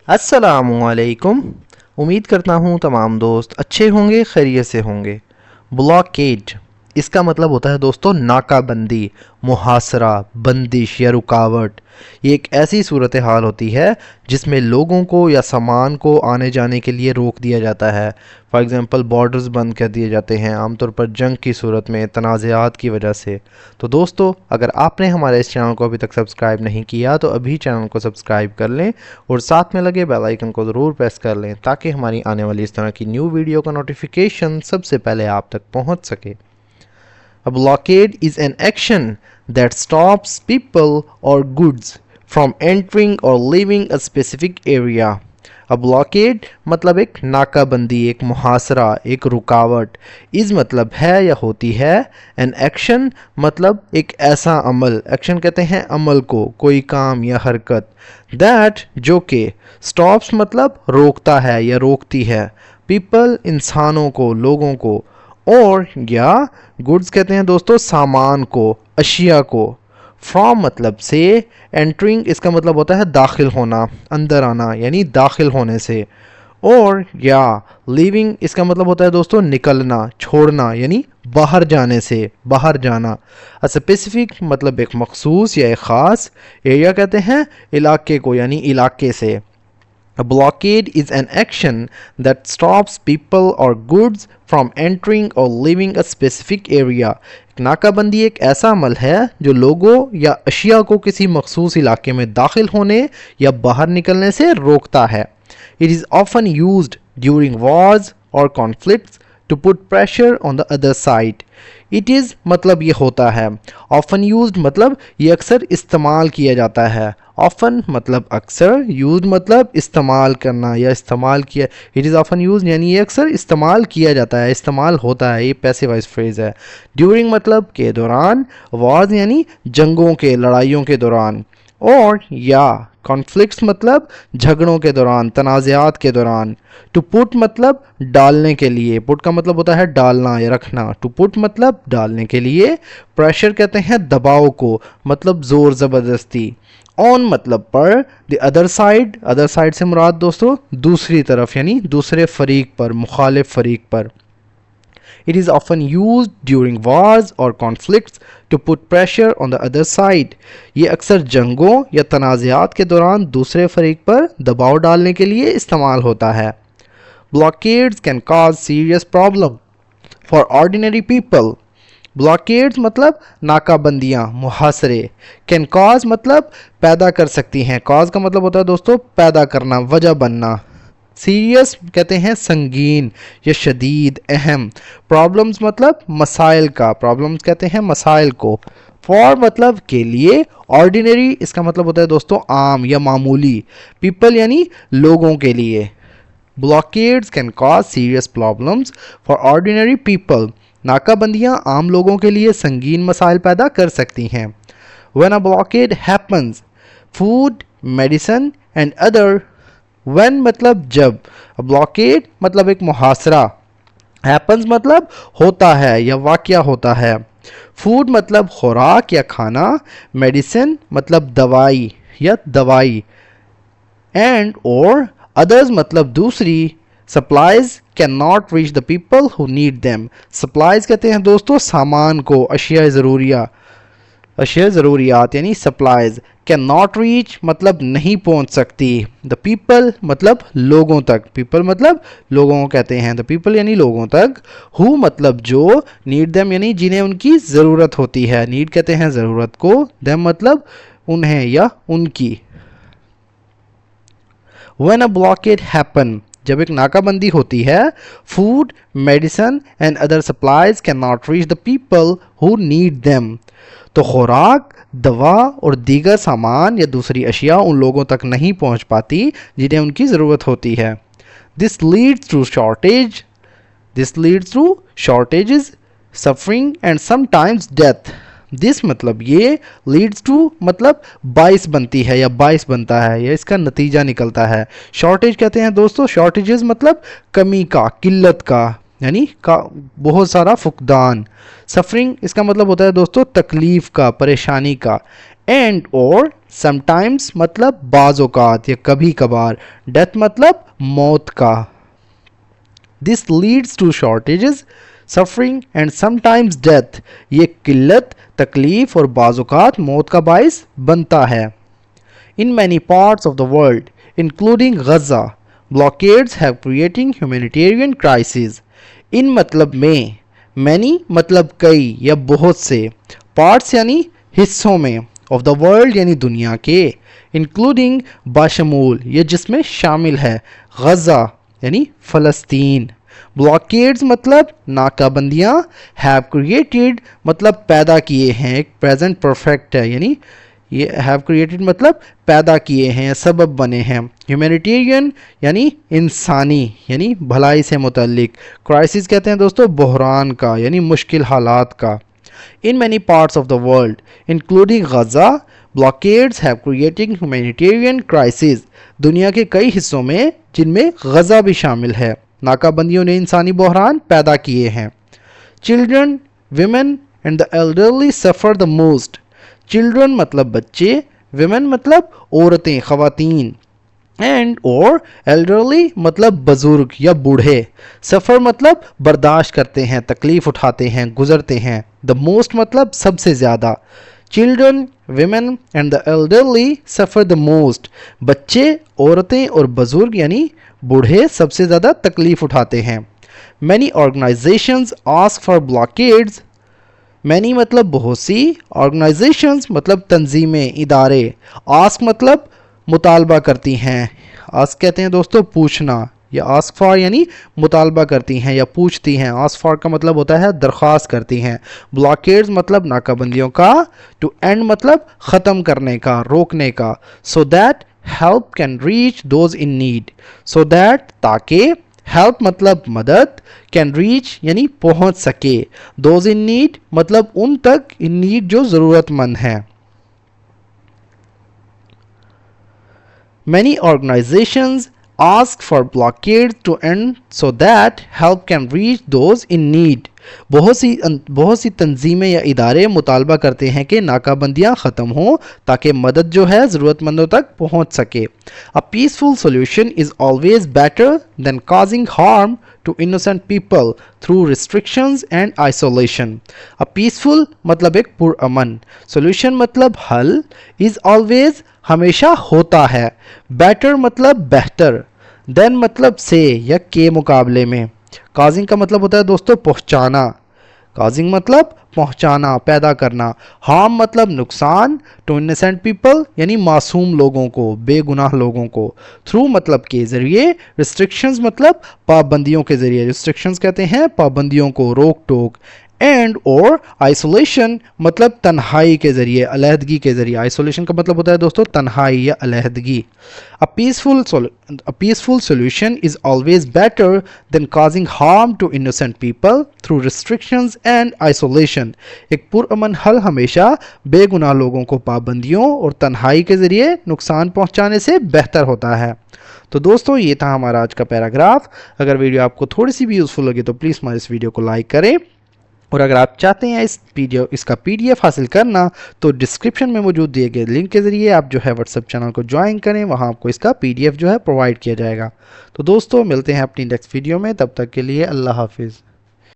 अस्सलामुअलैकुम। उम्मीद करता हूँ तमाम दोस्त अच्छे होंगे, खैरियत से होंगे। ब्लॉकेड इसका मतलब होता है दोस्तों नाकाबंदी, मुहासरा, बंदिश या रुकावट। ये एक ऐसी सूरत हाल होती है जिसमें लोगों को या सामान को आने जाने के लिए रोक दिया जाता है। फॉर एग्ज़ाम्पल बॉर्डर्स बंद कर दिए जाते हैं, आमतौर पर जंग की सूरत में, तनाज़ात की वजह से। तो दोस्तों, अगर आपने हमारे इस चैनल को अभी तक सब्सक्राइब नहीं किया तो अभी चैनल को सब्सक्राइब कर लें और साथ में लगे बेल आइकन को ज़रूर प्रेस कर लें ताकि हमारी आने वाली इस तरह की न्यू वीडियो का नोटिफिकेशन सबसे पहले आप तक पहुंच सके। A blockade is an action that stops people or goods from entering or leaving a specific area. A blockade मतलब एक नाकाबंदी, एक मुहासरा, एक रुकावट। इस मतलब है या होती है। an action मतलब एक ऐसा अमल, एक्शन कहते हैं अमल को, कोई काम या हरकत। that जो कि stops मतलब रोकता है या रोकती है। people इंसानों को, लोगों को। और या गुड्स कहते हैं दोस्तों सामान को, अशिया को। फ्रॉम मतलब से, एंटरिंग इसका मतलब होता है दाखिल होना, अंदर आना, यानी दाखिल होने से। और या लीविंग इसका मतलब होता है दोस्तों निकलना, छोड़ना, यानी बाहर जाने से, बाहर जाना। अ स्पेसिफिक मतलब एक मखसूस या एक ख़ास। एरिया कहते हैं इलाके को, यानी इलाके से। A blockade is an action that stops people or goods from entering or leaving a specific area. एक नाकाबंदी एक ऐसा अमल है जो लोगों या अशिया को किसी मखसूस इलाके में दाखिल होने या बाहर निकलने से रोकता है। It is often used during wars or conflicts to put pressure on the other side. It is मतलब ये होता है। Often used मतलब ये अक्सर इस्तेमाल किया जाता है। Often मतलब अक्सर, used मतलब इस्तेमाल करना या इस्तेमाल किया। It is often used यानी ये अक्सर इस्तेमाल किया जाता है, इस्तेमाल होता है, ये पैसिव वॉइस फ्रेज है। During मतलब के दौरान, wars यानी जंगों के, लड़ाइयों के दौरान। और या कॉन्फ्लिक्ट्स मतलब झगड़ों के दौरान, तनाज़ात के दौरान। टू पुट मतलब डालने के लिए, पुट का मतलब होता है डालना या रखना। टू पुट मतलब डालने के लिए। प्रेशर कहते हैं दबाव को, मतलब ज़ोर ज़बरदस्ती। ऑन मतलब पर। द अदर साइड से मुराद दोस्तों दूसरी तरफ, यानी दूसरे फरीक पर, मुखालिफ फरीक पर। It is often used during wars or conflicts to put pressure on the other side. ये अक्सर जंगों या तनाज़ात के दौरान दूसरे फरीक पर दबाव डालने के लिए इस्तेमाल होता है। Blockades can cause serious problem for ordinary people. Blockades मतलब नाकाबंदियाँ, मुहासरे। Can cause मतलब पैदा कर सकती हैं। Cause का मतलब होता है दोस्तों पैदा करना, वजह बनना। सीरियस कहते हैं संगीन या शदीद, अहम। प्रॉब्लम्स मतलब मसाइल का, प्रॉब्लम्स कहते हैं मसाइल को। फॉर मतलब के लिए। ऑर्डिनरी इसका मतलब होता है दोस्तों आम या मामूली। पीपल यानी लोगों के लिए। Blockades can cause serious problems for ordinary people. नाकाबंदियाँ आम लोगों के लिए संगीन मसाइल पैदा कर सकती हैं। When a blockade happens, food, medicine and other. When मतलब जब, ब्लॉकेड मतलब एक मुहासरा। हैपन्स मतलब होता है या वाक़या होता है। फूड मतलब खुराक या खाना। मेडिसिन मतलब दवाई या दवाई। एंड और अदर्स मतलब दूसरी। Supplies can not reach the people who need them. Supplies कहते हैं दोस्तों सामान को, अशिया ज़रूरिया, अशिया ज़रूरियात यानी सप्लाइज। कैन नॉट रीच मतलब नहीं पहुंच सकती। द पीपल मतलब लोगों तक, पीपल मतलब लोगों को कहते हैं, द पीपल यानी लोगों तक। हु मतलब जो, नीड देम यानी जिन्हें उनकी ज़रूरत होती है, नीड कहते हैं ज़रूरत को, देम मतलब उन्हें या उनकी। व्हेन अ ब्लॉकेड हैपन जब एक नाकाबंदी होती है। Food, medicine and other supplies can not reach the people who need them. तो खुराक, दवा और दीगर सामान या दूसरी अशिया उन लोगों तक नहीं पहुंच पाती जिन्हें उनकी ज़रूरत होती है। This leads to shortage, this leads to shortages, suffering and sometimes death. This मतलब ये, लीड्स टू मतलब बाइस बनती है या बाइस बनता है या इसका नतीजा निकलता है। शॉर्टेज कहते हैं दोस्तों, शॉर्टेजेस मतलब कमी का, किल्लत का, यानी का बहुत सारा फुकदान। सफरिंग इसका मतलब होता है दोस्तों तकलीफ़ का, परेशानी का। एंड और समटाइम्स मतलब बाज़ औक़ात या कभी कभार, डेथ मतलब मौत का। This leads to shortages, suffering and sometimes death, ये किल्लत, तकलीफ और बाज़ औक़ात मौत का बाइस बनता है। In many parts of the world, including Gaza, blockades have creating humanitarian crises. इन मतलब में, many मतलब कई या बहुत से, parts यानी हिस्सों में, of the world यानी दुनिया के, including बाशमूल ये जिसमें शामिल है, गज़ा यानी फ़लस्तीन। ब्लॉकेड्स मतलब नाकाबंदियाँ, हैव क्रिएटेड मतलब पैदा किए हैं, एक प्रेजेंट परफेक्ट है यानी ये हैव क्रिएटेड मतलब पैदा किए हैं, सबब बने हैं। ह्यूमैनिटेरियन यानी इंसानी यानी भलाई से मुतल्लिक। क्राइसिस कहते हैं दोस्तों बहरान का यानी मुश्किल हालात का। In many parts of the world including Gaza, blockades have creating humanitarian crisis, दुनिया के कई हिस्सों में जिनमें गज़ा भी शामिल है, नाकाबंदियों ने इंसानी बहरान पैदा किए हैं। Children, women and the elderly suffer the most. Children मतलब बच्चे, विमेन मतलब औरतें, ख़वातीन, एंड और एल्डरली मतलब बुजुर्ग या बूढ़े। सफ़र मतलब बर्दाश्त करते हैं, तकलीफ़ उठाते हैं, गुज़रते हैं। द मोस्ट मतलब सबसे ज़्यादा। Children, women and the elderly suffer the most, बच्चे, औरतें और बुजुर्ग यानी बूढ़े सबसे ज़्यादा तकलीफ़ उठाते हैं। Many organisations ask for blockades, many मतलब बहुत सी, ऑर्गेनाइजेशंस मतलब तंजीमें, इदारे, आस्क मतलब मुतालबा करती हैं। आस्क कहते हैं दोस्तों पूछना, या आस्क फॉर यानी मुतालबा करती हैं या पूछती हैं। आस्क फॉर का मतलब होता है दरख्वास्त करती हैं। ब्लॉकेड्स मतलब नाकाबंदियों का। टू एंड मतलब ख़त्म करने का, रोकने का। सो that help can reach those in need, so that ताकि, हेल्प मतलब मदद, कैन रीच यानी पहुंच सके, दोज इन नीड मतलब उन तक, इन नीड जो ज़रूरतमंद हैं। Many organisations ask for blockade to end so that help can reach those in need, बहुत सी तंजीमें या इदारे मुतालबा करते हैं कि नाकाबंदियाँ ख़त्म हों ताकि मदद जो है ज़रूरतमंदों तक पहुँच सके। A peaceful solution is always better than causing harm to innocent people through restrictions and isolation. A peaceful मतलब एक पुरअमन, सोल्यूशन मतलब हल, इज़ ऑलवेज हमेशा होता है, बेटर मतलब बेहतर, देन मतलब से या के मुकाबले में। काजिंग का मतलब होता है दोस्तों पहुंचाना, काजिंग मतलब पहुंचाना, पैदा करना। हार्म मतलब नुकसान, टू इनोसेंट पीपल यानी मासूम लोगों को, बेगुनाह लोगों को। थ्रू मतलब के ज़रिए, रिस्ट्रिक्शंस मतलब पाबंदियों के ज़रिए, रिस्ट्रिक्शंस कहते हैं पाबंदियों को, रोक टोक। एंड और आइसोलेशन मतलब तन्हाई के ज़रिए, अलहदगी के ज़रिए। आइसोलेशन का मतलब होता है दोस्तों तन्हाई या अलहदगी। A peaceful solution is always better than causing harm to innocent people through restrictions and isolation. एक पुरअमन हल हमेशा बेगुनाह लोगों को पाबंदियों और तन्हाई के ज़रिए नुकसान पहुँचाने से बेहतर होता है। तो दोस्तों ये था हमारा आज का पैराग्राफ। अगर वीडियो आपको थोड़ी सी भी यूज़फुल लगी तो प्लीज़ हमारे इस वीडियो को लाइक करें, और अगर आप चाहते हैं इसका PDF हासिल करना तो डिस्क्रिप्शन में मौजूद दिए गए लिंक के ज़रिए आप जो है व्हाट्सएप चैनल को ज्वाइन करें, वहां आपको इसका PDF जो है प्रोवाइड किया जाएगा। तो दोस्तों मिलते हैं अपनी नेक्स्ट वीडियो में, तब तक के लिए अल्लाह हाफिज़।